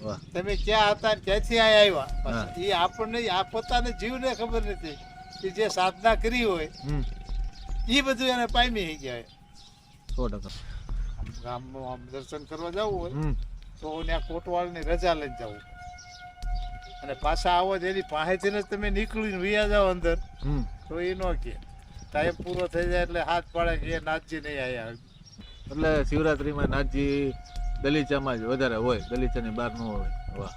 વાહ. તમે ક્યાં હતા ને ક્યાંથી અહીંયા આવ્યા એ આપણને આ પોતાને જીવને ખબર નથી કે જે સાધના કરી હોય એ બધું એને પામી ગયા. 100%. ગામમાં આમ દર્શન કરવા જવું હોય તો ત્યાં કોટવાળની રજા લઈને જવું અને પાછા આવો જ એની પાસેથી જ તમે નીકળીને વયા જાઓ અંદર તો એ ન કે ટાઈમ પૂરો થઈ જાય એટલે હાથ પાડે કે એ નાથજી નહીં આવ્યા. એટલે શિવરાત્રીમાં નાથજી દલીચામાં જ વધારે હોય, દલીચાની બહાર ન હોય. વાહ,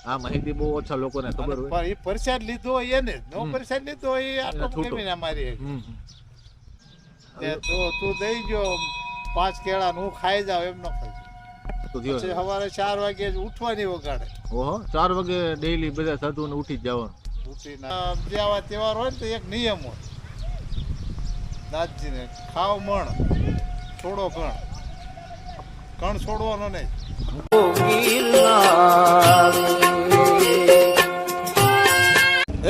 આ માહિતી બહુ ઓછા લોકોને ખબર હોય. પણ એ પ્રસાદ લીધો હોય એને નો પ્રસાદ લીધો હોય એ આટલો કેવી ના મારી તો તું દઈ ગયો 5 કેળા હું ખાઈ જાવ એમ ન ખાઈ. પછી સવારે 4 વાગે ઉઠવાની વગાડે. ઓહો, 4 વાગે ડેઈલી બધા સાધુને ઉઠી જ જવાનું. ઉઠીને જે આવા તહેવાર હોય ને તો એક નિયમ હોય નાથજીને, ખાવ મણ છોડો કણ છોડવાનો નહીં.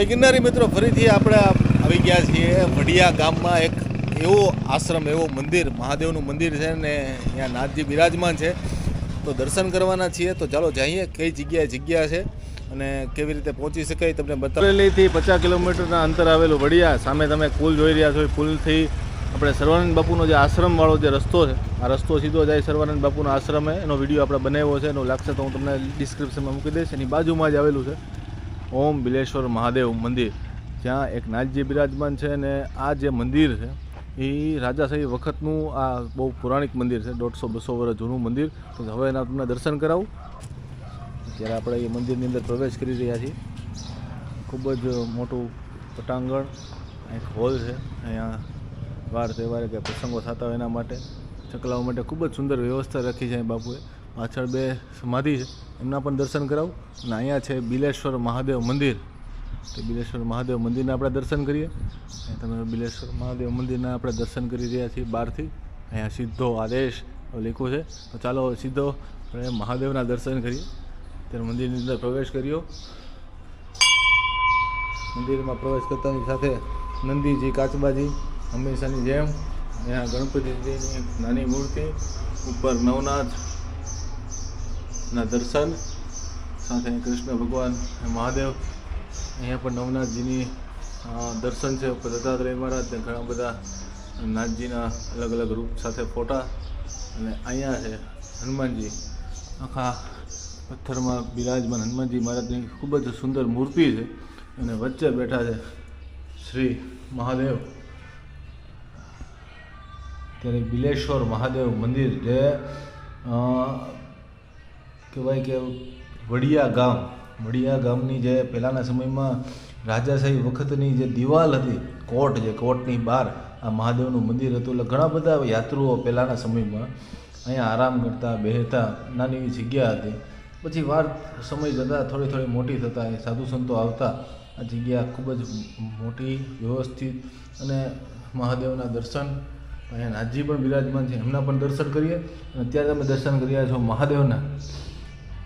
ગિરનારી મિત્રો, ફરીથી આપણે આવી ગયા છીએ વડિયા ગામમાં. એક એવો આશ્રમ, એવો મંદિર, મહાદેવનું મંદિર છે ને અહીંયા નાથજી બિરાજમાન છે. તો દર્શન કરવાના છીએ. તો ચાલો જઈએ કઈ જગ્યા છે અને કેવી રીતે પહોંચી શકાય તમને બતાવેલીથી 50 કિલોમીટરના અંતર આવેલું વડિયા. સામે તમે પુલ જોઈ રહ્યા છો. પુલથી આપણે સર્વાનંદ બાપુનો જે આશ્રમવાળો જે રસ્તો છે, આ રસ્તો સીધો જાય સર્વાનંદ બાપુનો આશ્રમ. એનો વિડીયો આપણે બનાવ્યો છે, એનો લાગશે તો હું તમને ડિસ્ક્રિપ્શનમાં મૂકી દઈશ. એની બાજુમાં જ આવેલું છે ઓમ બિલેશ્વર મહાદેવ મંદિર, જ્યાં એક નાથજી બિરાજમાન છે. અને આ જે મંદિર છે એ રાજાશાહી વખતનું આ બહુ પૌરાણિક મંદિર છે, 150-200 વર્ષ જૂનું મંદિર. તો હવે એના તમને દર્શન કરાવું. ત્યારે આપણે એ મંદિરની અંદર પ્રવેશ કરી રહ્યા છીએ. ખૂબ જ મોટું પટાંગણ, એક હોલ છે. અહીંયા વાર તહેવારે કે પ્રસંગો થતા હોય એના માટે, ચકલાઓ માટે ખૂબ જ સુંદર વ્યવસ્થા રાખી છે બાપુએ. પાછળ 2 સમાધિ છે, એમના પણ દર્શન કરાવું. અને અહીંયા છે બિલેશ્વર મહાદેવ મંદિર. તો બિલેશ્વર મહાદેવ મંદિરના આપણે દર્શન કરીએ. તમે બિલેશ્વર મહાદેવ મંદિરના આપણે દર્શન કરી રહ્યા છીએ બહારથી. અહીંયા સીધો આદેશ લખ્યો છે. તો ચાલો સીધો આપણે મહાદેવના દર્શન કરીએ. ત્યારે મંદિરની અંદર પ્રવેશ કર્યો. મંદિરમાં પ્રવેશ કરતાની સાથે નંદીજી, કાચબાજી હંમેશાની જેમ, અહીંયા ગણપતિજીની નાની મૂર્તિ, ઉપર નવનાથના દર્શન, સાથે કૃષ્ણ ભગવાન, મહાદેવ. અહીંયા પણ નવનાથજીની દર્શન છે. ઉપર દત્તાત્રેય મહારાજ ને ઘણા બધા નાથજીના અલગ અલગ રૂપ સાથે ફોટા. અને અહીંયા છે હનુમાનજી, આખા પથ્થરમાં બિરાજમાન હનુમાનજી મહારાજની ખૂબ જ સુંદર મૂર્તિ છે. અને વચ્ચે બેઠા છે શ્રી મહાદેવ. ત્યારે બિલેશ્વર મહાદેવ મંદિર જે કહેવાય કે વડિયા ગામની જે પહેલાંના સમયમાં રાજાશાહી વખતની જે દિવાલ હતી, કોટ, જે કોટની બહાર આ મહાદેવનું મંદિર હતું. એટલે ઘણા બધા યાત્રુઓ પહેલાંના સમયમાં અહીંયા આરામ કરતા, બેહતા, નાની એવી જગ્યા હતી. પછી વાર સમય જતાં થોડી મોટી થતાં એ સાધુ સંતો આવતા. આ જગ્યા ખૂબ જ મોટી, વ્યવસ્થિત, અને મહાદેવના દર્શન. અહીંયા નાથજી પણ બિરાજમાન છે, એમના પણ દર્શન કરીએ. અને અત્યારે તમે દર્શન કર્યા છો મહાદેવના.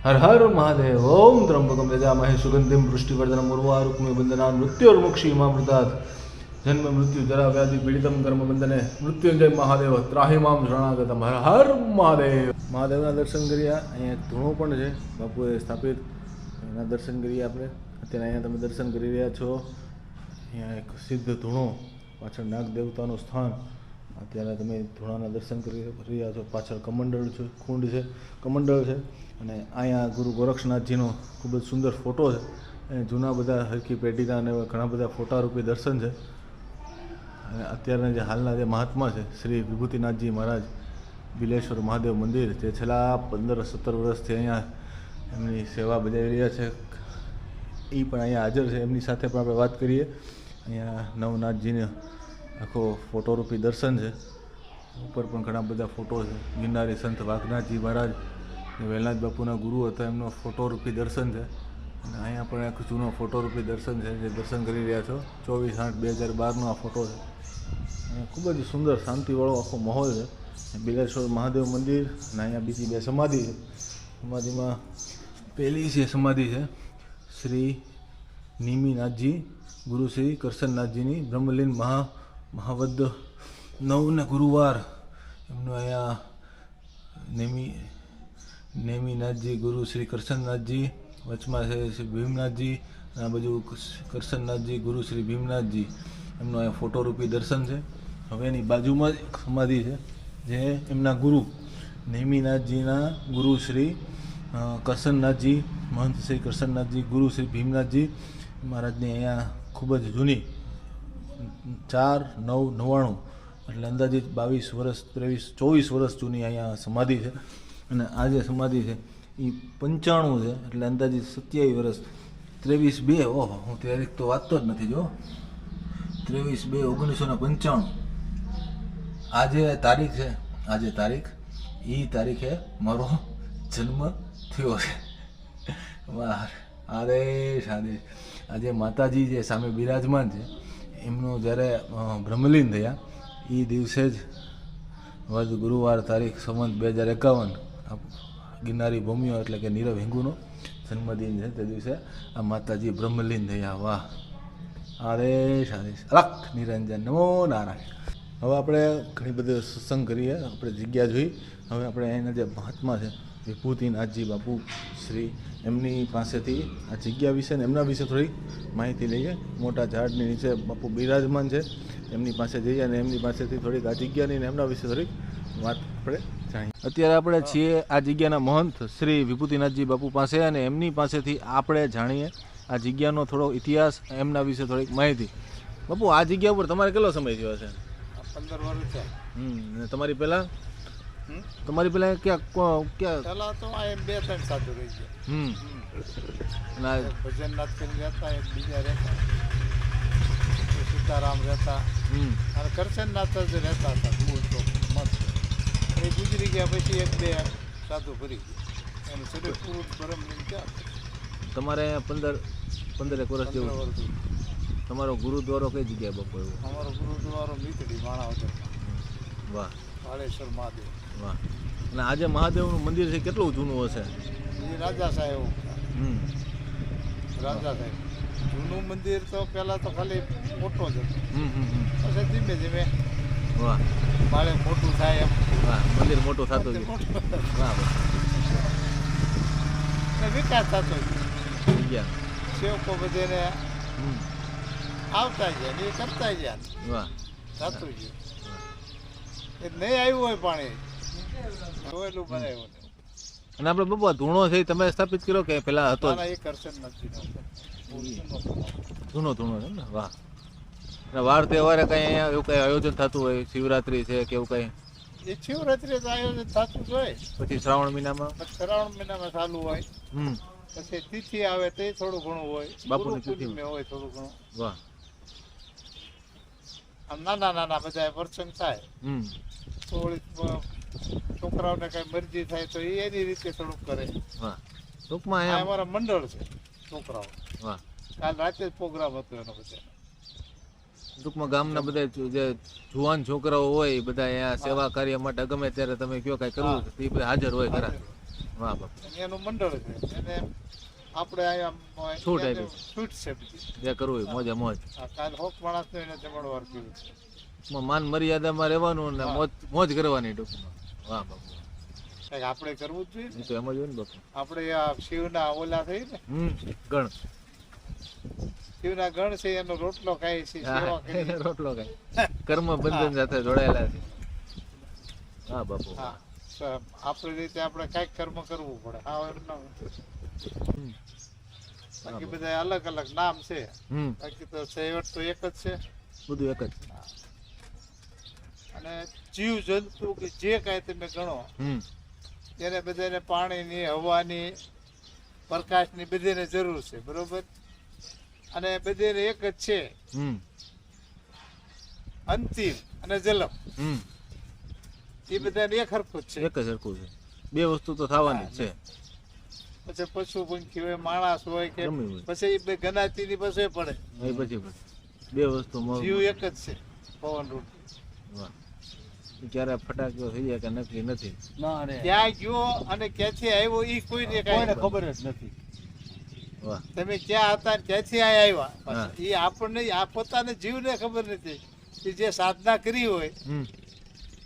હર હર મહાદેવ. ઓમ ત્રંબકમ યજામહે સુગંધિમ પુષ્ટિવર્ધનમ ઉર્વારુકમિ બંધનાન મૃત્યોર્મુક્ષીમામૃતાत् જન્મ મૃત્યુ જરા વ્યાધિ પીડિતમ કર્મ બંધને મૃત્યુંજય મહાદેવ ત્રાહિમામ શરણાગતમ. હર હર મહાદેવ. મહાદેવના દર્શન કર્યા. અહીંયા એક ધૂણો પણ છે બાપુએ સ્થાપિત, એના દર્શન કરીએ આપણે. અત્યારે અહીંયા તમે દર્શન કરી રહ્યા છો. અહીંયા એક સિદ્ધ ધૂણો, પાછળ નાગ દેવતાનું સ્થાન. અત્યારે તમે ધૂણાના દર્શન કરી રહ્યા છો. પાછળ કમંડળ છે, કુંડ છે, કમંડળ છે. અને અહીંયા ગુરુ ગોરક્ષનાથજીનો ખૂબ જ સુંદર ફોટો છે. અને જૂના બધા હરકી પેઢીના અને ઘણા બધા ફોટારૂપી દર્શન છે. અને અત્યારના જે હાલના જે મહાત્મા છે શ્રી વિભૂતિનાથજી મહારાજ, બિલેશ્વર મહાદેવ મંદિર, જે છેલ્લા 15-17 વર્ષથી અહીંયા એમની સેવા બજાવી રહ્યા છે, એ પણ અહીંયા હાજર છે. એમની સાથે પણ આપણે વાત કરીએ. અહીંયા નવનાથજીને આખો ફોટોરૂપી દર્શન છે. ઉપર પણ ઘણા બધા ફોટો છે. ગિરનારી સંત વાઘનાથજી મહારાજ, વેલનાથ બાપુના ગુરુ હતા, એમનો ફોટોરૂપી દર્શન છે. અને અહીંયા પણ એક જૂનો ફોટોરૂપી દર્શન છે, જે દર્શન કરી રહ્યા છો. 24/8/2012નો આ ફોટો છે. અને ખૂબ જ સુંદર શાંતિવાળો આખો માહોલ છે. બિલેશ્વર મહાદેવ મંદિર. અને અહીંયા બીજી 2 સમાધિ છે. સમાધિમાં પહેલી જે સમાધિ છે શ્રી નિમિનાથજી, ગુરુ શ્રી કરશનનાથજીની, બ્રહ્મલીન મહાવદ 9 ને ગુરુવાર એમનું અહીંયા નેમિનાથજી ગુરુ શ્રી કરશનનાથજી, વચમાં છે શ્રી ભીમનાથજી, અને આ બાજુ કરશનનાથજી ગુરુ શ્રી ભીમનાથજી, એમનો અહીંયા ફોટોરૂપી દર્શન છે. હવે એની બાજુમાં જ એક સમાધિ છે જે એમના ગુરુ નેમિનાથજીના ગુરુ શ્રી કરશનનાથજી, મહંત શ્રી કરશનનાથજી ગુરુ શ્રી ભીમનાથજી મહારાજની અહીંયા ખૂબ જ જૂની 4/9/99 એટલે અંદાજિત 22 વર્ષ 23 24 વર્ષ જૂની અહીંયા સમાધિ છે. અને આ જે સમાધિ છે એ 95 છે એટલે અંદાજિત 27 વર્ષ 23/2 ઓહો હું તારીખ તો વાંચતો જ નથી જો 23/2/1995 આ જે તારીખ છે આ જે તારીખ એ તારીખે મારો જન્મ થયો છે. વાહ આદેશ આદેશ. આજે માતાજી જે સામે બિરાજમાન છે એમનું જ્યારે બ્રહ્મલીન થયા એ દિવસે જ વદ ગુરુવાર તારીખ સંવત 2051 ગિરનારી ભૂમિઓ એટલે કે નીરવ હિંગુનો જન્મદિન છે. તે દિવસે આ માતાજી બ્રહ્મલીન થયા. વાહ આદેશ આદેશ અલખ નિરંજન નમો નારાયણ. હવે આપણે ઘણી બધી સત્સંગ કરીએ, આપણે જગ્યા જોઈ. હવે આપણે એના જે મહાત્મા છે વિભૂતિનાથજી બાપુ શ્રી એમની પાસેથી આ જગ્યા વિશે ને એમના વિશે થોડી માહિતી લઈએ. મોટા ઝાડની નીચે બાપુ બિરાજમાન છે, એમની પાસે જઈએ અને એમની પાસેથી થોડીક આ જગ્યાની ને એમના વિશે થોડીક વાત આપણે જાણીએ. અત્યારે આપણે છીએ આ જગ્યાના મહંત શ્રી વિભૂતિનાથજી બાપુ પાસે અને એમની પાસેથી આપણે જાણીએ આ જગ્યાનો થોડો ઇતિહાસ, એમના વિશે થોડીક માહિતી. બાપુ આ જગ્યા ઉપર તમારે કેટલો સમય થયો છે? 15 વર્ષ છે. ને તમારી પહેલાં ક્યાં પહેલા તો આ 2-3 સાધુ રહી ગયા. ભજનનાથ કરીને રહેતા, એક બીજા રહેતા, સીતારામ રહેતા અને કરશનનાથ જ રહેતા હતા. મૂળ તો મસ્ત એ ગુજરી ગયા પછી 1-2 સાધુ ભરી ગયા. એનું શરીર પૂરું બ્રહ્મલીન ક્યાં તમારે 15 વર્ષ જેવું. તમારો ગુરુદ્વારો કઈ જગ્યાએ બાપુ એવો? અમારો ગુરુદ્વારો મીતડી માણાવદર. વાહ કાળેશ્વર મહાદેવ. વાહ. અને આજે મહાદેવનું મંદિર છે કેટલું જૂનું હશે? એ રાજા સાહેબ રાજા સાહેબ જૂનું મંદિર તો પહેલાં તો ખાલી મોટો જ હતો, પછી ધીમે ધીમે વાહ મારે મોટું થાય એમ વાહ મંદિર મોટું થતું ગયું. વાહ ને વિકાસ થતો ગયા સેવકો બધેને આવતા ગયા ને એ કરતા ગયા. વાહ થતું ગયું. એ નહીં આવ્યું હોય પાણી જોયેલું બનાવ્યું. અને આપણે બાપુ ધૂણો છે તમે સ્થાપિત કર્યો કે પેલા હતો? એ કરશે નથી ધૂણો છે ને. વાહ. અને વાર તહેવારે કઈ અહીંયા એવું કઈ આયોજન થતું હોય, શિવરાત્રી છે કે એવું કઈ? એ શિવરાત્રી તો આયોજન થતું જ હોય. પછી શ્રાવણ મહિનામાં ચાલુ હોય. પછી તિથિ આવે તે થોડું ઘણું હોય. બાપુની તિથિ હોય થોડું ઘણું. વાહ. આમ નાના બધા પ્રસંગ થાય. થોડીક છોકરાઓને કઈ મરજી થાય તો એની રીતે થોડુંક કરે. વાહ. ટૂંકમાં અમારા મંડળ છે છોકરાઓ. વાહ. કાલ રાતે જ પ્રોગ્રામ હતો એનો બધા. ટૂંકમાં ગામના બધા જે જુવાન છોકરાઓ હોય એ બધા અહીંયા સેવા કાર્ય માટે ગમે ત્યારે તમે કયો કઈ કરવું એ બધા હાજર હોય ખરા? વાહ બાપ. એનું મંડળ છે એને આપણે અહીંયા છૂટ આપી. છૂટ છે બધી જે કરવું હોય મોજે મોજ. કાલ હોક માણસને એને જમણવાર કર્યું છે. માન મર્યાદામાં રહેવાનું ને મોજ કરવાની ટૂંકમાં. વાહ બાપુ. કંઈક આપણે કરવું જ જોઈએ. તો એમ જ હોય ને બાપુ. આપણે આ શિવના ઓલા થઈ ને ગણ શિવના ગણ છે એનો રોટલો ખાય છે, સેવા કરી રોટલો ખાય, કર્મ બંધન સાથે જોડાયેલા છે. હા બાપુ. હા આપણી રીતે આપણે કાંઈક કર્મ કરવું પડે. હા એમ ના બાકી બધા અલગ અલગ નામ છે, બાકી તો છેવટ તો એક જ છે. બધું એક જ. અને જીવ જંતુ કે જે કાંઈ તમે ગણો એને બધાને પાણીની, હવાની, પ્રકાશની બધીને જરૂર છે. બરોબર. અને બધીને એક જ છે અંતિમ અને જલમ. એ બધાને એક હરખું જ છે. એક જ હરખું છે. બે વસ્તુ તો થવાની જ છે. પછી પશુ પંખી હોય, માણસ હોય કે પછી બે ગનાતીની પછી પડે. પછી બે વસ્તુ જીવ એક જ છે. પવન રૂપ. વાહ. ક્યારે ફટાકડો થઈ જાય કે નક્કી નથી. ક્યાં ગયો અને ક્યાંથી આવ્યો એ કોઈને ખબર જ નથી. તમે ક્યાં હતા ક્યાંથી આવ્યા એ આપણને આ પોતાને જીવને ખબર નથી. એ જે સાધના કરી હોય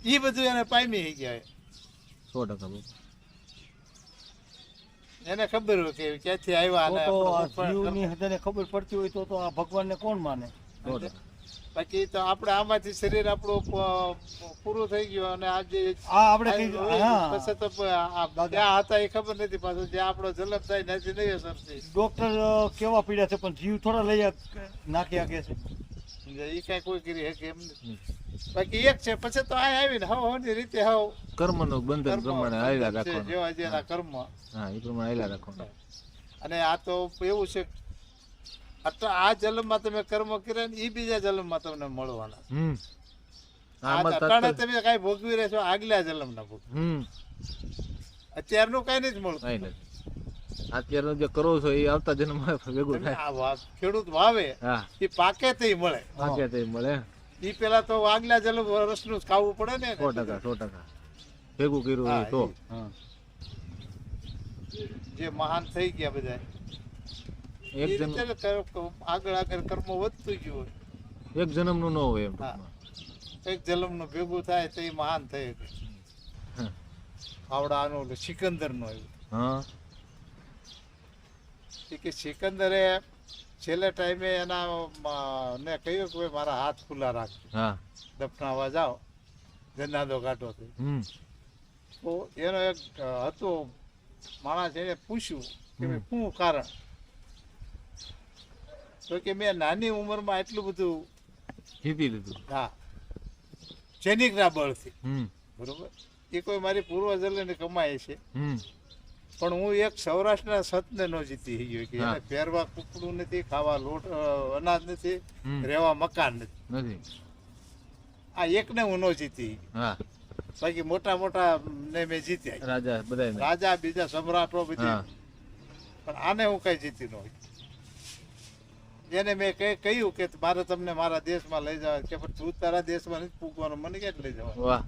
એ બધું એને પામી ગયા. 100% એને ખબર હોય કે ક્યાંથી આવ્યા અને તો આ આપણું જીવની હૃદયને ખબર પડતી હોય તો આ ભગવાનને કોણ માને? બાકી તો આપણે આમાંથી શરીર આપણું પૂરું થઈ ગયું અને આજે આ આપણે કઈ હા પછી તો ક્યાં હતા એ ખબર નથી પાછું જે આપણો જન્મ થાય નથી નહીં અસર થઈ ડોક્ટર કેવા પીડ્યા છે પણ જીવ થોડા લઈ નાખી શકે છે. એ કાંઈ કોઈ કરી શકે એમ નથી. બાકી એક છે પછી તો આ આવીને હવની રીતે કર્મનું બંધન પ્રમાણે હાલ્યા રાખવાનું. જેવા જેના કર્મ હા, એ પ્રમાણે હાલ્યા રાખવાનું. અને આ તો એવું છે આ જન્મમાં તમે કર્મ કર્યા ને એ બીજા જન્મમાં તમને મળવાના. અટાણે તમે કઈ ભોગવી રહેશો આગલા જન્મના ભોગ. અત્યારનું કઈ નથી મળતું. કઈ નથી. અત્યારનું જે કરો છો એ આવતા જન્મમાં ભેગું થાય. ખેડૂત વાવે હા, એ પાકે તે મળે. પાકે તે મળે. એ પેલા તો આગલા જન્મ વર્ષનું જ ખાવું પડે ને. 100% ભેગું કર્યું એ તો જે મહાન થઈ ગયા બધા એક જન્મ આગળ કર્મ વધતું ગયું હોય. એક જન્મનું ન હોય એમ. એક જન્મનું ભેગું થાય તો એ મહાન થઈ આવડાનું સિકંદર નો હા, કે સિકંદરે છેલ્લે ટાઈમે એના ને કહ્યું કે મારા હાથ ખુલ્લા રાખજો. હા, દફનાવા જાઓ જનાદો કાઢો તો એનો એક હતો માણસ એને પૂછ્યું કે શું કારણ તો કે મેં નાની ઉંમરમાં એટલું બધું જીતી લીધું. હા સૈનિકના બળથી બરોબર એ કોઈ મારી પૂર્વજની કમાઈ છે પણ હું એક સૌરાષ્ટ્રના સતને ન જીતી ગયો કે એને પહેરવા કપડું નથી, ખાવા લોટ અનાજ નથી, રહેવા મકાન નથી. આ એકને હું ન જીતી. બાકી મોટા મોટા ને મેં જીત્યા, રાજા બધા રાજા બીજા સમ્રાટો બધી, પણ આને હું કઈ જીતી ન હોય. એને મેં કહ્યું કે મારે તમને મારા દેશમાં લઈ જવા કે પણ તું તારા દેશમાં નથી પૂગવાનું, મને ક્યાં લઈ જવા?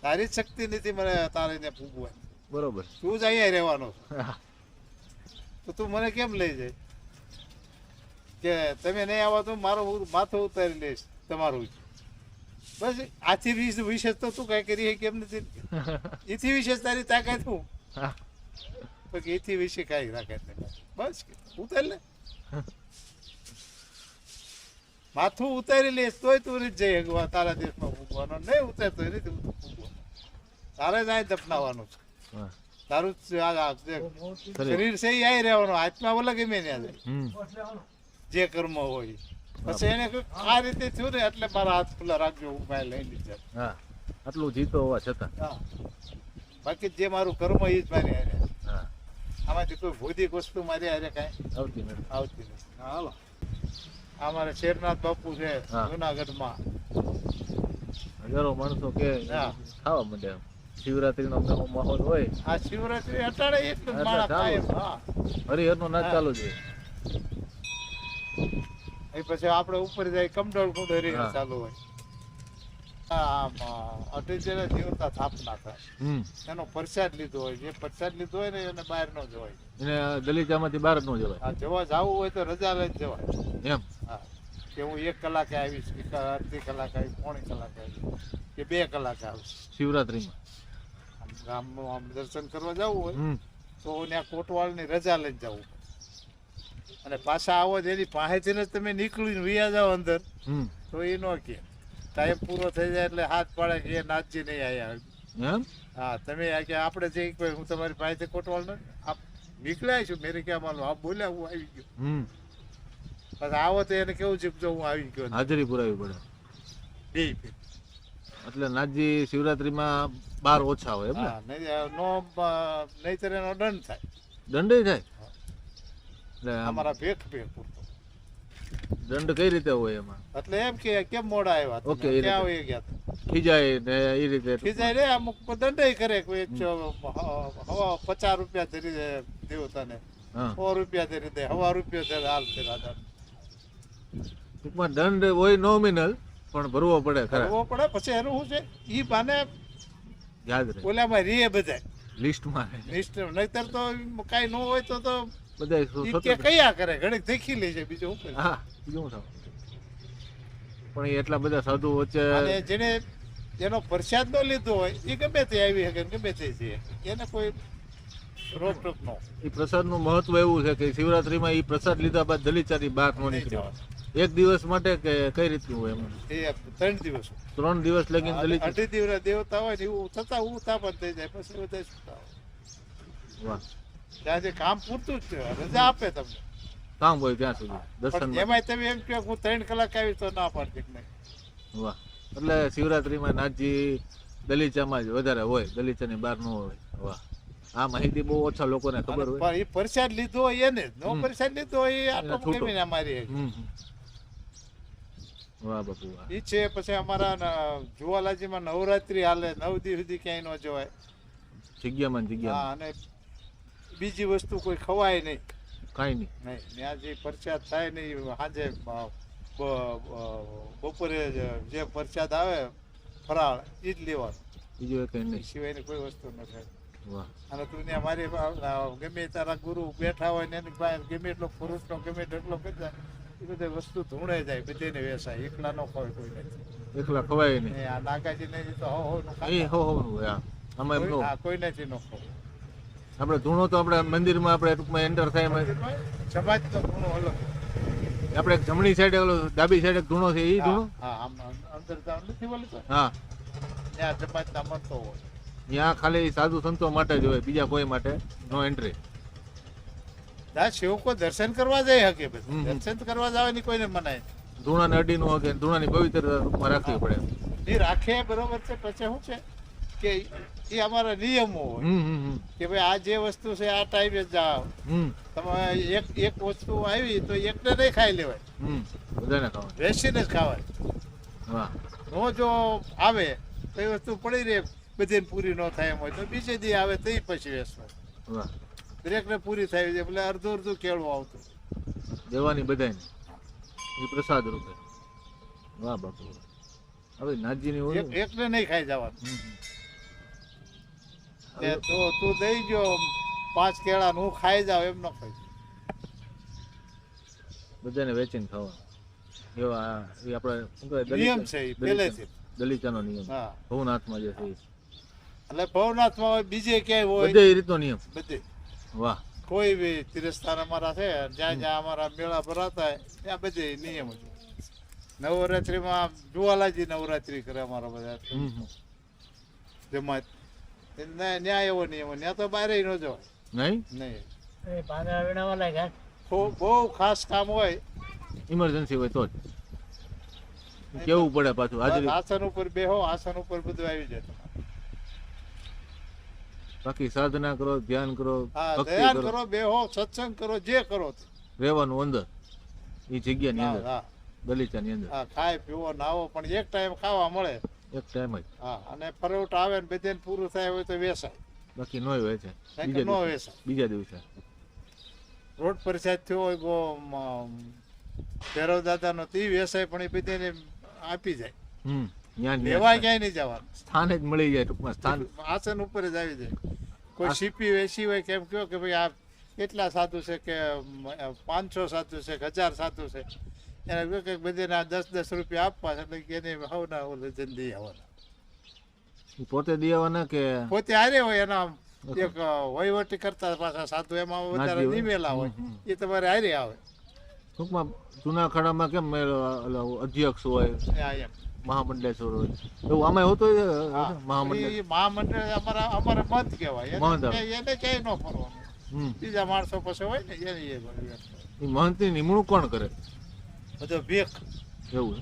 તારી શક્તિ નથી મને તારીને પૂગવાની. બરોબર, તું જ અહીંયા રહેવાનો તો તું મને કેમ લઈ જાય? કે તમે નહીં આવો તો મારું માથું ઉતારી લઈશ તમારું. બસ આથી વિશેષ તો તું કઈ કરી કેમ નથી? એથી વિશેષ તારી તાકાત હું તો કે એથી વિશે કઈ તાકાત નહીં. બસ ઉતારી લે, માથું ઉતારી લઈશ તોય તું નથી જઈ શકવા તારા દેશમાં પૂગવાનો. નહીં ઉતારતો નથી પૂગવાનો, તારે જ અહીં દફનાવાનું છે. તારું શરીર છે એ આવી રહેવાનું, આત્મા અલગ ગમે ત્યાં જાય જે કર્મ હોય. પછી એને આ રીતે થયું ને એટલે મારા હાથ ખુલ્લા રાખજો, હું કાંઈ લઈ લીધા. આટલું જીતો હોવા છતાં બાકી જે મારું કર્મ એ જ મારી હારે. આમાંથી કોઈ ભૌતિક વસ્તુ મારી હારે કાંઈ આવતી નથી. હાલો અમારે શેરનાથ બાપુ છે જુનાગઢમાં, હજારો માણસો કે ખાવા માંડે. શિવરાત્રી નો માહોલ હોય. આ શિવરાત્રી અટાણે એટલું માણસ કાયમ. હરિહર નો નાચ ચાલુ છે. એ પછી આપણે ઉપર જાય કમડોળ કુંડ હરિહર ચાલુ હોય. અઢીજને જીવતા સ્થાપના થાય એનો પ્રસાદ લીધો હોય. જે પ્રસાદ લીધો હોય ને એને બહાર ન જવાય, એને ગલીચામાંથી બહાર ન જવાય. જવા જવું હોય તો રજા લઈને જવાય. એમ હા કે હું 1 કલાકે આવીશ, અડધી કલાક આવીશ, પોણી કલાકે આવીશ કે 2 કલાકે આવીશ. શિવરાત્રીમાં ગામમાં આમ દર્શન કરવા જવું હોય તો ત્યાં કોટવાળની રજા લઈને જવું. અને પાછા આવો એની પાસેથી જ તમે નીકળીને વયા જાઓ અંદર તો એ ન કે ટાઈમ પૂરો થઈ જાય એટલે હાથ પાડે કે એ નાચજી નહીં આવ્યા. હા તમે કે આપણે જે હું તમારી પાસેથી કોટવાળ નીકળ્યા છું મેરે ક્યાં માલું આ બોલ્યા હું આવી ગયો. પછી આવો તો એને કેવું છે હું આવી ગયો, હાજરી પુરાવી પડે. બે એટલે નાથજી શિવરાત્રીમાં 12 ઓછા હોય એમ ને? નહીતર એનો દંડ થાય. દંડ થાય? એટલે અમારા ભેખ પૂરતો દંડ કઈ રીતે હોય એમાં? એટલે એમ કે કેમ મોડા આવ્યા, ઓકે, ક્યાં વહી ગયા? ખીજાય ને એ રીતે ખીજાય રે. અમુક દંડ કરે કોઈ 50 રૂપિયા ધરી દે દેવતાને, 100 રૂપિયા ધરી દે, 100 રૂપિયા ધરી હાલ છે રાજા. ટૂંકમાં દંડ હોય નોમિનલ પણ ભરવો પડે. ભરવો પડે. પછી એનું શું છે ઈ બાને યાદ રહે, ઓલામાં રીએ બધા લિસ્ટમાં. નહીતર તો કઈ ન હોય તો બધા કયા કરે ઘણી દેખી લે છે. બીજું શું? હા, બીજું શું? પણ એટલા બધા સાધુ વચ્ચે જેને જેનો પ્રસાદ ન લીધો હોય એ ગમે તે આવી શકે, ગમે તે છે એને કોઈ રોકટોક નો એ પ્રસાદનું મહત્વ એવું છે કે શિવરાત્રીમાં એ પ્રસાદ લીધા બાદ દલીચાની બહાર ન નીકળ્યો. એક દિવસ માટે કે કઈ રીતનું હોય એમાં? એ 3 દિવસ 3 દિવસ લગીને દલીચા. 18 દિવસ દેવતા હોય ને એવું થતા ઉતાપન થઈ જાય પછી બધા છૂટા હોય. વાહ, ત્યાં જે કામ પૂરતું જ છે રજા આપે તમને કામ હોય ત્યાં સુધી દર્શન. પણ એમાંય તમે એમ કહો હું 3 કલાક આવી તો ના પાડતી જ નહીં. વાહ, એટલે શિવરાત્રીમાં નાથજી દલીચામાં જ વધારે હોય, દલીચાની બહાર ન હોય. વાહ, આ માહિતી બહુ ઓછા લોકોને ખબર હોય. પણ એ પ્રસાદ લીધો હોય એને જ નો પ્રસાદ લીધો હોય એ આટો છૂટો. કેમી ના મારી વાહ બાપુ વાહ. ઈ છે. પછી અમારા જુવાલાજીમાં નવરાત્રી હાલે 9 દિવસ સુધી ક્યાંય ન જવાય. જગ્યામાં ને હા, જગ્યામાં અને બીજી વસ્તુ કોઈ ખવાય નહીં. કાંઈ નહીં. નહીં ત્યાં જે પ્રસાદ થાય નહીં સાંજે બપોરે જે પ્રસાદ આવે ફરાળ એ જ લેવાનું, બીજું કંઈ એ નહીં. સિવાયની કોઈ વસ્તુ ન થાય. વાહ, અને તું ત્યાં મારી ગમે તારા ગુરુ બેઠા હોય ને એની પાસે ગમે એટલો ફ્રૂટનો ગમે એટલો કરતા એ બધી વસ્તુ ધૂણે જાય, બધીને વેસાય, એકલા ન ખવાય કોઈ નથી. એકલા ખવાય નહીં. આ નાગાજી ને તો હો એ હો હો હોય. આમાં એમ કહું, કોઈ નથી નો ખવાય. આપણે ધૂણો તો આપણે મંદિરમાં આપણે ટૂંકમાં એન્ટર થાય એમાં સમાજ તો ઘણો અલગ. આપણે જમણી સાઈડે ઓલો ડાબી સાઈડે ધૂણો છે એ ધૂણો. હા, આમ અંદર જાવ નથી બોલતો હા, ત્યાં સમાજ ના મળતો હોય. ત્યાં ખાલી સાધુ સંતો માટે જ હોય, બીજા કોઈ માટે નો એન્ટ્રી. ત્યાં સેવકો દર્શન કરવા જાય હકે બધા. હમ. દર્શન કરવા જવાની કોઈને મનાય નહીં. ધૂણાને અડીનું હોય કે ધૂણાની પવિત્રતા ટૂંકમાં રાખવી પડે. એ રાખે બરોબર છે. પછી શું છે કે એ અમારા નિયમો હોય કે ભાઈ આ જે વસ્તુ છે આ ટાઈમે જાઓ. તમે એક વસ્તુ આવી તો એકને નહીં ખાઈ લેવાય, બધાને ખાવાનું. બેસીને જ ખાવાય. વાહ, નો જો આવે તો એ વસ્તુ પડી રહે, બધીને પૂરી ન થાય એમ હોય તો બીજે દી આવે તો પછી વેસવાય. વાહ, દરેકને પૂરી થાય છે એટલે અડધું અડધું કેળવું આવતું. દેવાની બધાને એ પ્રસાદ રૂપે. વાહ બાપુ. હવે નાથજીની હોય એકને નહીં ખાઈ જવાનું. તો તું દઈ ગયો 5 કેળા હું ખાઈ જાવ એમ ન ખાઈ. બધાને વેચીને ખાવા એવા એ આપણે શું કહેવાય? નિયમ છે એ પહેલેથી. દલીચાનો નિયમ. હા, ભવનાથમાં જે છે એ. એટલે ભવનાથમાં હોય બીજે ક્યાંય હોય બધે એ રીતનો નિયમ. બધે વાહ, કોઈ બી તીર્થસ્થાન અમારા છે જ્યાં જ્યાં અમારા મેળા ભરાતા હોય ત્યાં બધે નિયમ છે. નવરાત્રીમાં જુવાલાજી નવરાત્રી કરે અમારા બધા જમાત. ન્યાય એવો નિયમ ત્યાં તો બહાર ન જવાય. નહીં નહીં બહુ ખાસ કામ હોય ઇમરજન્સી હોય તો જ કેવું પડે પાછું હાજરી. આસન ઉપર બેહો, આસન ઉપર બધું આવી જાય તમારે. બાકી સાધના કરો, ધ્યાન કરો, હા, ભક્તિ ધ્યાન કરો, કરો, બેહો, સત્સંગ કરો, જે કરો તે. રહેવાનું અંદર એ જગ્યાની અંદર, હા, દલીચાની અંદર. હા, ખાય પીવો નાવો પણ એક ટાઈમ ખાવા મળે. એક ટાઈમ જ. હા, અને ફરોટ આવે ને બધે પૂરું થાય હોય તો વેસાય, બાકી ન હોય છે નહીં કે ન વેસાય. બીજા દિવસે રોડ પ્રસાદ થયો હોય ભૈરવ દાદાનો તો ઈ વેસાય પણ એ બધાને આપી જાય. ત્યાં લેવા ક્યાંય નહીં જવાનું, સ્થાન જ મળી જાય ટૂંકમાં. સ્થાન આસન ઉપર જ આવી જાય. કોઈ સીપી વેસી હોય કેમ કહો કે ભાઈ આ કેટલા સાધુ છે કે 500 સાધુ છે કે 1000 સાધુ છે, એને કહ્યું કે બધાને 10-10 રૂપિયા આપવા છે એટલે કે એને હવના ઓલે જલ્દી આવવાના. ઈ પોતે દેવાના કે પોતે હારે હોય એના એક વહીવટી કરતા પાછા સાધુ એમાં વધારે નાજી હોય. નિમેલા હોય એ તમારે હારે આવે. ટૂંકમાં જૂના ખાડામાં કેમ અધ્યક્ષ હોય, ત્યાં એમ મહામંડલેશ્વર હોય, એવું આમાં હોતું હોય હા, મહામંડળ. ઈ મહામંડળ અમારે મત કહેવાય. મહંત આવે. એને ક્યાંય ન ફરવાનું. બીજા માણસો પછી હોય ને એને એ એ મહંતની નિમણૂક કોણ કરે? બધો ભેખ એવું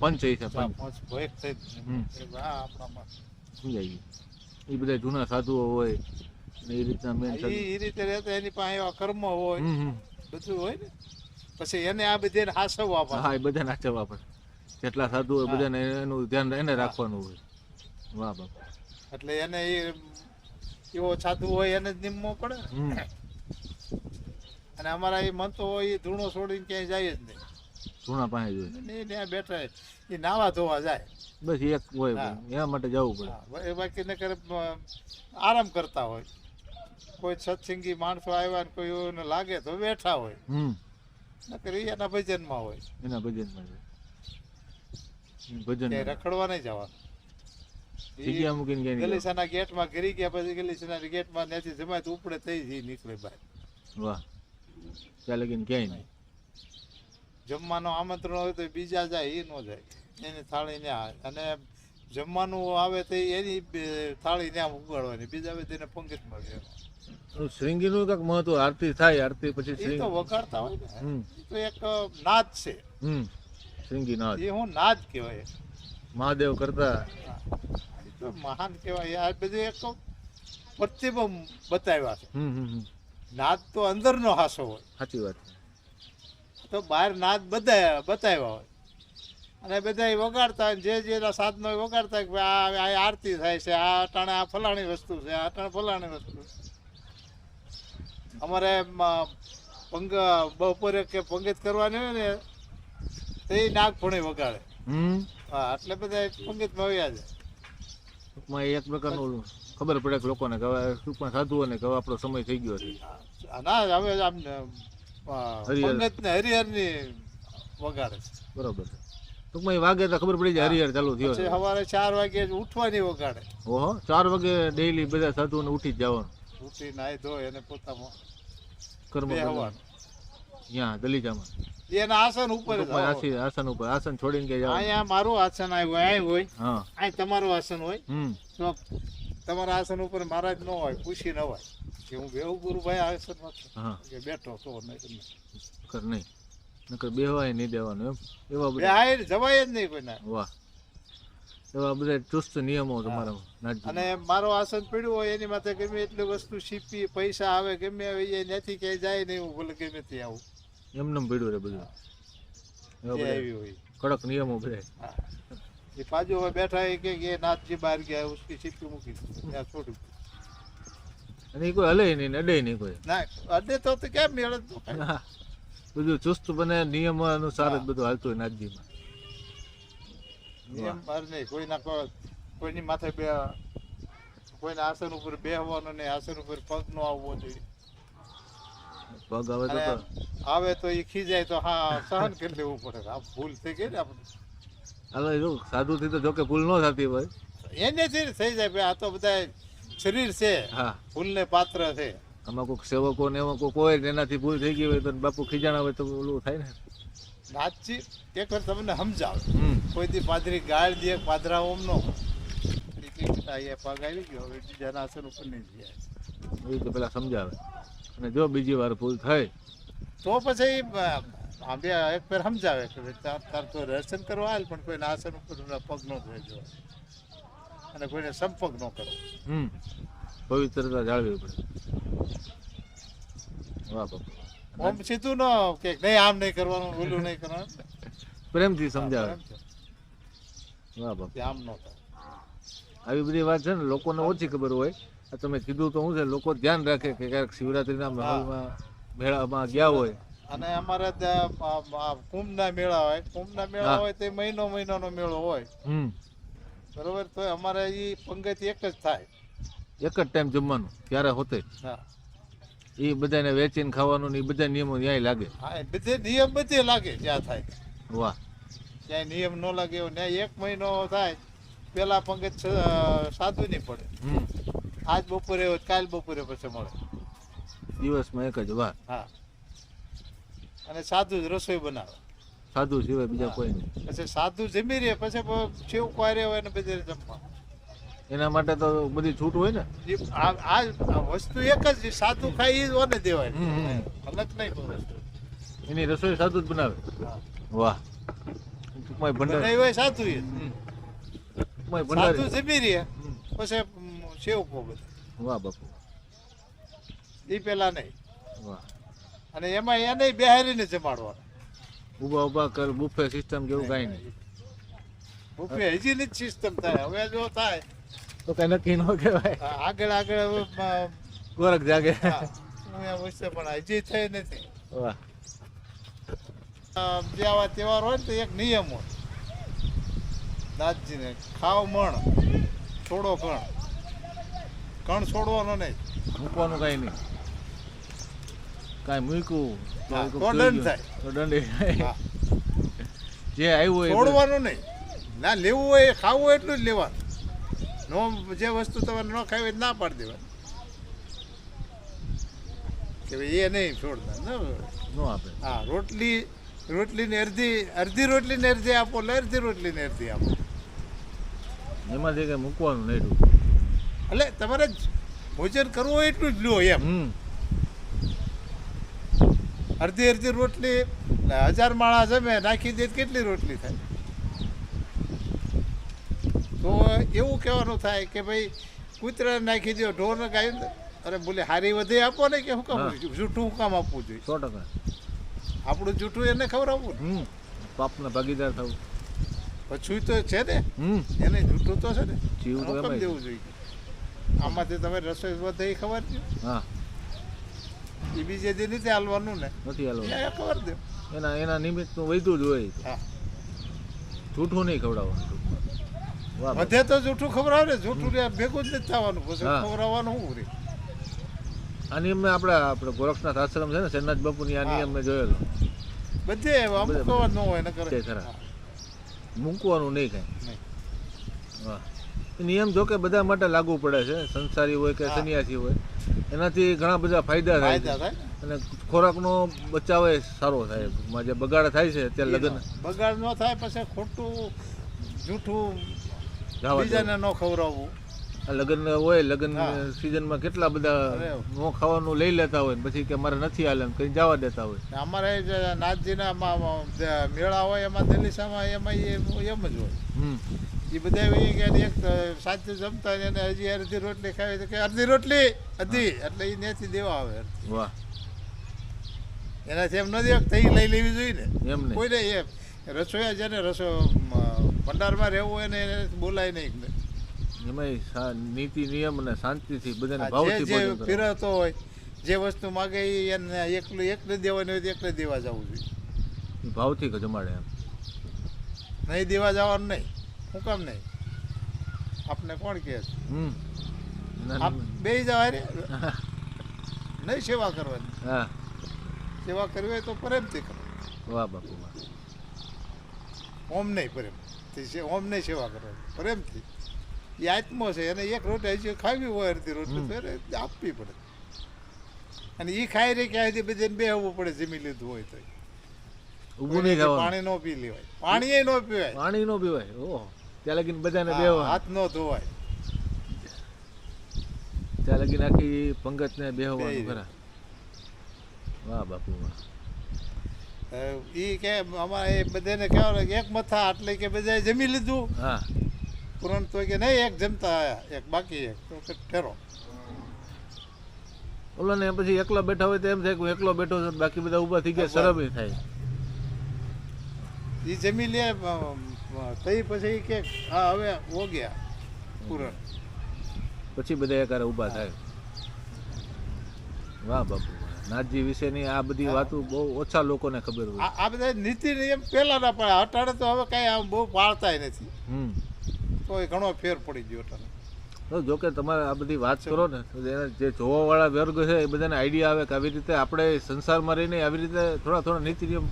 પંચ છે પંચ. ભેખ થઈ હા આપણામાં સમજાય ગયું. એ બધા જૂના સાધુઓ હોય ને એ રીતના મેન એ રીતે રહેતા એની પાસે એવા કર્મ હોય બધું હોય ને પછી એને આ બધાને હાસવવા પડે. હા, એ બધાને આચરવા પડે. જેટલા સાધુ હોય બધાને એનું ધ્યાન એને રાખવાનું હોય. વાહ બાપા. એટલે એને એવો સાધુ હોય એને જ નિમવો પડે ને. અને અમારા એ મંતો હોય એ ધૂણો છોડીને ક્યાંય જાય જ નહીં. જૂના પાસે જ હોય. નહીં ત્યાં બેઠા એ નાવા ધોવા જાય. બસ એક હોય એના માટે જવું પડે. એ બાકી ને કરે આરામ કરતા હોય. કોઈ સત્સંગી માણસો આવ્યા ને કોઈ એને લાગે તો બેઠા હોય. નકર એના ભજનમાં હોય. એના ભજનમાં ભજન રખડવા નહીં જવાનું. જગ્યા મૂકીને ક્યાંય નહીં ગલીસાના ગેટમાં ઘરી ગયા પછી ગલીસાના ગેટમાં ત્યાંથી જમાય તો ઉપડે થઈ જઈ નીકળે બહાર. જવાનું. વાહ ત્યાં લગીને ક્યાંય નહીં. જમવાનું આમંત્રણ હોય તો બીજા જાય એ ન જાય, એની થાળી ને અને જમવાનું આવે તો એની થાળી ત્યાં ઉગાડવાની, બીજા આવે તેને પંગતમાં ગયો. શ્રીંગીનું કાંઈક મહત્વ, આરતી થાય, આરતી પછી એ તો શ્રીંગ વગાડતા હોય ને, એ તો એક નાદ છે. શ્રીંગી નાદ એ હું નાદ કહેવાય, મહાદેવ કરતા. એ તો મહાન કહેવાય. આ બધું એક પ્રતિભા બતાવ્યા છે. નાદ તો અંદરનો હાસો હોય, સાચી વાત. તો બહાર નાદ બધા બતાવ્યા હોય અને બધા વગાડતા હોય, જે જેના સાધનો હોય વગાડતા હોય કે ભાઈ આ આરતી થાય છે, આ અટાણે આ ફલાણી વસ્તુ છે, આ અટાણે ફલાણી વસ્તુ. અમારે બપોરે કે પંગત કરવાની હોય ને તો એ નાગફણી વગાડે. હા, એટલે બધા પંગતમાં આવ્યા છે. ટૂંકમાં એક પ્રકારનું ઓલું ખબર પડે કે લોકોને કે હવે ટૂંકમાં સાધુઓને કે હવે આપણો સમય થઈ ગયો છે. ના, હવે આમ પંગત ને હરિહરની વગાડે છે. બરોબર છે. ટૂંકમાં એ વાગે તો ખબર પડી જાય હરિહર ચાલુ થયો છે. પછી સવારે 4 વાગે ઉઠવાની વગાડે. ઓહો, 4 વાગે ડેઈલી બધા સાધુઓને ઉઠી જ જવાનું. ઉઠી નાહી ધોઈ અને પોતામાં કર્મ બેહવાનું. ત્યાં દલીજામાં એના આસન ઉપર જ. આસન ઉપર, આસન છોડીને કે જવાનું. અહીંયા મારું આસન આવ્યું, અહીં હોય, હા, અહીં તમારું આસન હોય. તો તમારા આસન ઉપર મહારાજ ન હોય, પૂછી ન હોય કે હું બેહું ગુરુભાઈ આસન હા, કે બેઠો તો નહીં કર નહીં, નકર બેહવાય નહીં દેવાનું એમ. એવા બે બધા, હાય જવાય જ નહીં કોઈને. વાહ, એવા બધા ચુસ્ત નિયમો તમારા નાથજી. અને મારો આસન પડ્યું હોય એની માથે ગમે એટલી વસ્તુ સીપી પૈસા આવે ગમે આવે એ નથી ક્યાંય જાય નહીં, હું ભલે ગમે તે આવું એમને પડ્યું રે બધું. એવા જે બધા આવી હોય. કડક નિયમો બધા. હા. એ બાજુ હવે બેઠા એ કે નાથજી બહાર ગયા, ઉસકી સીપી મૂકી દીધી, ત્યાં છોડ્યું. અને એ કોઈ હલે નહીં ને અડે નહીં કોઈ. ના અડે તો કેમ મેળ જ ન થાય. બધું ચુસ્ત બને, નિયમ અનુસાર જ બધું હાલતું હોય નાથજીમાં. નિયમ બહાર નહીં, કોઈની માથે કોઈના આસન ઉપર બેહવાનું નહીં, આસન ઉપર પગ નો આવવો જોઈએ. પગ આવે અને તો આવે તો એ ખીજાય તો હા સહન કરી લેવું પડે. આ ભૂલ થઈ ગઈ ને આપણે, હાલો જો સાધુથી તો જોકે ભૂલ ન થતી હોય. એનેથી થઈ જાય ભાઈ. આ તો બધા શરીર છે, હા, ભૂલને પાત્ર છે. આમાં કોઈક સેવકો ને એમાં કોઈક હોય ને એનાથી ભૂલ થઈ ગઈ હોય તો બાપુ ખીજાણા હોય તો ઓલું થાય ને. નાથજી એક વાર તમને સમજાવે, કોઈ દી પાદરી ગાળ દે, પાદરા ઓમ નો અહીંયા પગ આવી ગયો, હવે બીજાના આસન ઉપર નહીં જાય. એ તો પેલા સમજાવે. અને જો બીજી વાર ભૂલ થાય તો પછી એક ફેર સમજાવે કે તાર તો દર્શન કરવા આવેલ પણ કોઈના આસન ઉપર પગ ન ધોઈજો અને કોઈને સંપર્ક ન કરો. પવિત્રતા જાળવી પડે. વાહ બાપુ, આમ સીધું ન કે નહીં આમ નહીં કરવાનું, ઓલું નહીં કરવાનું, પ્રેમથી સમજાવે. વાહ બાપુ, આમ ન થાય. આવી બધી વાત છે ને લોકોને ઓછી ખબર હોય. આ તમે કીધું તો શું છે, લોકો ધ્યાન રાખે કે ક્યારેક શિવરાત્રીના માહોલમાં મેળામાં ગયા હોય. અને અમારે ત્યાં કુંભના મેળા હોય, કુંભના મેળા હોય તે મહિનાનો મેળો હોય, બરોબર. તો અમારે એ પંગત એક જ થાય, એક જ ટાઈમ જમવાનું ત્યારે હોતે. હા, એ બધાને વેચીને ખાવાનું ને એ બધા નિયમો ન્યાય લાગે. હા, બધે નિયમ બધે લાગે જ્યાં થાય. વાહ, ક્યાંય નિયમ ન લાગે એવું ત્યાં 1 મહિનો થાય. પેલા પંગત સાદું નહીં પડે, આજ બપોરે હોય કાલ બપોરે પછી મળે દિવસમાં એક જ. વાહ, હા. અને સાદું જ રસોઈ બનાવે, સાધુ સિવાય બીજા કોઈ નહીં. પછી સાદું જમી રહે, પછી સેવ ક્વારે હોય ને બધે જમવા. એના માટે તો બધી છૂટ હોય ને. આ વસ્તુ એક જ, સાદું ખાઈ એ જ ઓને દેવાય, અલગ નહીં કોઈ વસ્તુ. એની રસોઈ સાદું જ બનાવે. વાહ, ટૂંકમાં ભંડાર, બનાવી હોય સાદું એ ટૂંકમાં સાદું ભંડારી. જમી રહે પછી સેવ કો બધું. વાહ બાપુ, એ પેલા નહીં. વાહ. અને એમાં એને બેહારીને જમાડવાનું. ઉભા ઉભા કર બુફે સિસ્ટમ જેવું કાંઈ નહીં. બુફે હજી ની જ સિસ્ટમ થાય, હવે જો થાય તો કઈ નક્કી ન કહેવાય. આગળ ગોરખ જાગે. વચ્ચે પણ હજી થઈ નથી. વાહ, જે આવા તહેવાર હોય ને તો એક નિયમ હોય નાથજીને, ખાવ મણ છોડો કણ છોડવાનો નહીં, મૂકવાનું કાંઈ નહીં. કાંઈ મૂક્યું તો દંડ થાય, તો દંડ થાય. જે આવ્યું હોય છોડવાનું નહીં. ના લેવું હોય ખાવું હોય એટલું જ લેવાનું. નો જે વસ્તુ તમારે ન ખાવી હોય ના પાડી દેવાની કે ભાઈ એ નહીં છોડતા ન આપે. હા રોટલીને અડધી રોટલીને અડધી આપો એટલે અડધી રોટલીને અડધી આપો એમાંથી કઈ મૂકવાનું નહીં. એટલે તમારે ભોજન કરવું હોય એટલું જ લો એમ અડધી રોટલી 1000 માણસ જમે નાખી દે કેટલી રોટલી થાય તો એવું કહેવાનું થાય કે ભાઈ કૂતરાને નાખી દો ઢોરને ગાય અરે બોલે હારી વધે આપો ને કે શું કામ જૂઠું શું કામ આપવું જોઈએ? 100%. આપણું જૂઠું એને ખવડાવવું ને પાપના ભાગીદાર થવું. પછી તો છે ને એને જૂઠું તો છે ને જીવ તો હુકમ એમાંય. દેવું જોઈએ આમાંથી તમે રસોઈ વધે એ ખબર છે હા એ બીજે દી નથી હાલવાનું ને નથી હાલવાનું. એ ખબર દે એના નિમિત્તનું વૈધું જ હોય. હા જૂઠું નહીં ખવડાવવાનું. વાહ બાપુ. વધે તો જૂઠું ખવડાવે ને જૂઠું રે ભેગું જ નથી થવાનું પછી હા. ખવડાવવાનું શું રે આ નિયમ મેં આપણે ગોરખનાથ આશ્રમ છે ને શરનાથ બાપુની આ નિયમ મેં જોયેલો. બધે અમુક બધે. અવાજ ન હોય ને કરે તે ખરા. મૂકવાનું નહીં કાંઈ. નહીં. વાહ. એ નિયમ જો કે બધા માટે લાગુ પડે છે, સંસારી હોય કે હા. સન્યાસી હોય. એનાથી ઘણા બધા ફાયદા થાય છે. ફાયદા થાય અને ખોરાકનો બચાવ એ સારો થાય. જે બગાડ થાય છે અત્યારે લગ્ન બગાડ ન થાય પછી ખોટું જૂઠું જવા બીજાને ન ખવડાવવું લગ્ન હોય, લગ્ન હા. સિઝનમાં કેટલા બધા અરે. નો ખાવાનું લઈ લેતા હોય ને પછી કે મારે નથી હાલે એમ કઈ જવા દેતા હોય. અમારે જે નાથજીના મેળા હોય એમાં દલીસામાં એમાં એમ જ હોય એ બધા એવી કે એક સાચું જમતા હોય એને હજી અડધી રોટલી ખાવી તો કે અડધી રોટલી અડધી એટલે એ ત્યાંથી દેવા આવે વાહ. એનાથી એમ ન દેવા તઈ લઈ લેવી જોઈએ ને એમ નહીં. કોઈને એમ રસોઈયા જેને ભંડારમાં રહેવું હોય ને એને બોલાય નહીં એમાંય નીતિ નિયમ અને શાંતિથી બધાને જે ભાવથી જે ભોજન કરવાનું. પીરસતો હોય જે વસ્તુ માગે એ એને એકને દેવાની હોય તો એકને દેવા જવું જોઈએ ભાવથી જમાડે એમ. નહીં દેવા જવાનું નહીં શું કામ નહીં આપને કોણ કહે છે હમ. આપ બે જવા રે નહીં સેવા કરવાની હા સેવા કરવી હોય તો પ્રેમથી કરો વાહ બાપુ વાહ. ઓમ નહીં પ્રેમથી ઓમ નહીં સેવા કરવાની પ્રેમથી એ આત્મો છે એને એક રોટી હજી ખાવી હોય અડધી રોટલી તો એને આપવી પડે અને એ ખાઈ રહી ક્યાંયથી બધાને બેહવું પડે જમી લીધું હોય તો ઊભું નહીં ખાવાનું. પાણી ન પી લેવાય પાણી ન પીવાય પાણી નો પીવાય. ઓહો ત્યાં લગીને બધાને હા, બેહવા. હાથ ન ધોવાય ત્યાં લગીને આખી પંગતને બેહવાનું બેહી ખરા. વાહ બાપુ વાહ. એ કે અમારે એ બધાને કહેવાનું કે એક મથા એટલે કે બધાએ જમી લીધું હા તુરંત તો કે નહીં એક જમતા આયા એક બાકી એક તો કે ઠેરો ઓલા ને પછી એકલા બેઠા હોય તો એમ થાય કે હું એકલો બેઠો છું, બાકી બધા ઊભા થઈ ગયા, શરમ ય થાય. એ જમી લે તઈ પછી કે હા હવે હો ગયા પૂરણ પછી બધા એકારે ઊભા થાય. વાહ બાપુ વાહ. નાથજી વિશેની આ બધી વાતો બહુ ઓછા લોકોને ખબર હોય. આ બધા નીતિ નિયમ પહેલાના પડે અટાણે તો હવે કાંઈ આમ બહુ પાળતાય નથી હમ. તો એ ઘણો ફેર પડી ગયો અટાણે તો જો કે તમારે આ બધી વાત કરો ને તો એને જે જોવાવાળા વર્ગ છે એ બધાને આઈડિયા આવે કે આવી રીતે આપણે સંસારમાં રહીને આવી રીતે થોડા થોડા નીતિ નિયમ.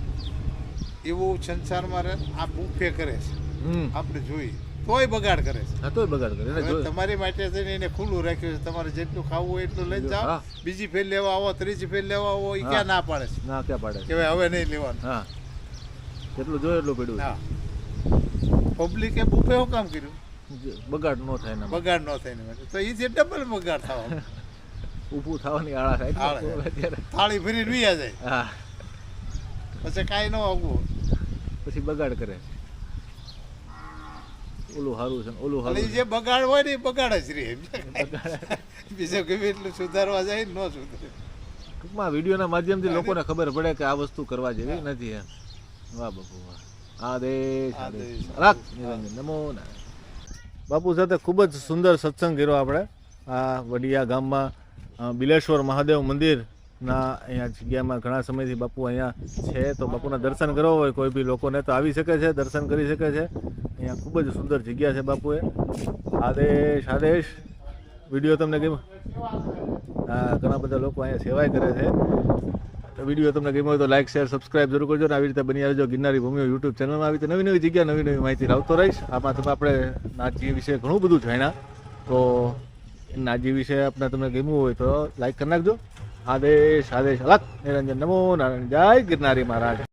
એવું સંસારમાં રહે આ બુફે કરે છે હમ. આપણે જોઈએ તોય બગાડ કરે છે હા તોય બગાડ કરે એને હવે જો. તમારી માટે થઈને એને ખુલ્લું રાખ્યું છે તમારે જેટલું ખાવું હોય એટલું લઈ જાઓ હા. બીજી ફેર લેવા આવો ત્રીજી ફેર લેવા આવો એ ક્યાં ના પાડે છે ના ક્યાં પાડે કે ભાઈ હવે નહીં લેવાનું હા જેટલું જોઈએ એટલું પડ્યું. હા પબ્લિકે બુફે શું કામ કર્યું બગાડ ન થાય ને બગાડ ન થાય ને માટે તો એથી ડબલ બગાડ થવાનો ઊભું થવાની આળા થાય આળા ને થાય. અત્યારે. થાળી ભરીને વીયા જાય હા પછી કાંઈ ન આગવું પછી બગાડ કરે. ઓલું સારું છે ને ઓલું એટલે સારું ઈ જે બગાડ હોય ને એ બગાડ જ રહે બીજું ગમે એટલું સુધારવા જાય ને ન સુધરે ટૂંકમાં વિડીયોના માધ્યમથી લોકોને ખબર પડે કે આ વસ્તુ કરવા જેવી નથી એમ. વાહ બાપુ વાહ. આદેશ આદેશ રાખ નિરંજન નમો નારાયણ. બાપુ સાથે ખૂબ જ સુંદર સત્સંગ કર્યો આપણે આ વડિયા ગામમાં બિલેશ્વર મહાદેવ મંદિરના અહીંયા જગ્યામાં ઘણા સમયથી બાપુ અહીંયા છે. તો બાપુના દર્શન કરવા હોય કોઈ બી લોકોને તો આવી શકે છે, દર્શન કરી શકે છે. અહીંયા ખૂબ જ સુંદર જગ્યા છે બાપુએ. આદેશ આદેશ. વિડીયો તમને ગમ્યો? હા ઘણા બધા લોકો અહીંયા સેવાય કરે છે. તો વિડીયો તમને ગમ્યો હોય તો લાઈક શેર સબસ્ક્રાઈબ જરૂર કરજો ને આવી રીતે બની રહેજો ગિરનારી ભૂમિઓ યુટ્યુબ ચેનલમાં. આવી રીતે નવી નવી જગ્યા નવી નવી માહિતી લાવતો રહીશ. આમાં તમે આપણે નાથજી વિશે ઘણું બધું જાણ્યા તો નાજી વિશે આપણે તમને ગમ્યું હોય તો લાઈક કરી નાખજો. આદેશ આદેશ અલગ નિરંજન નમો નારાયણ જય ગિરનારી મહારાજ.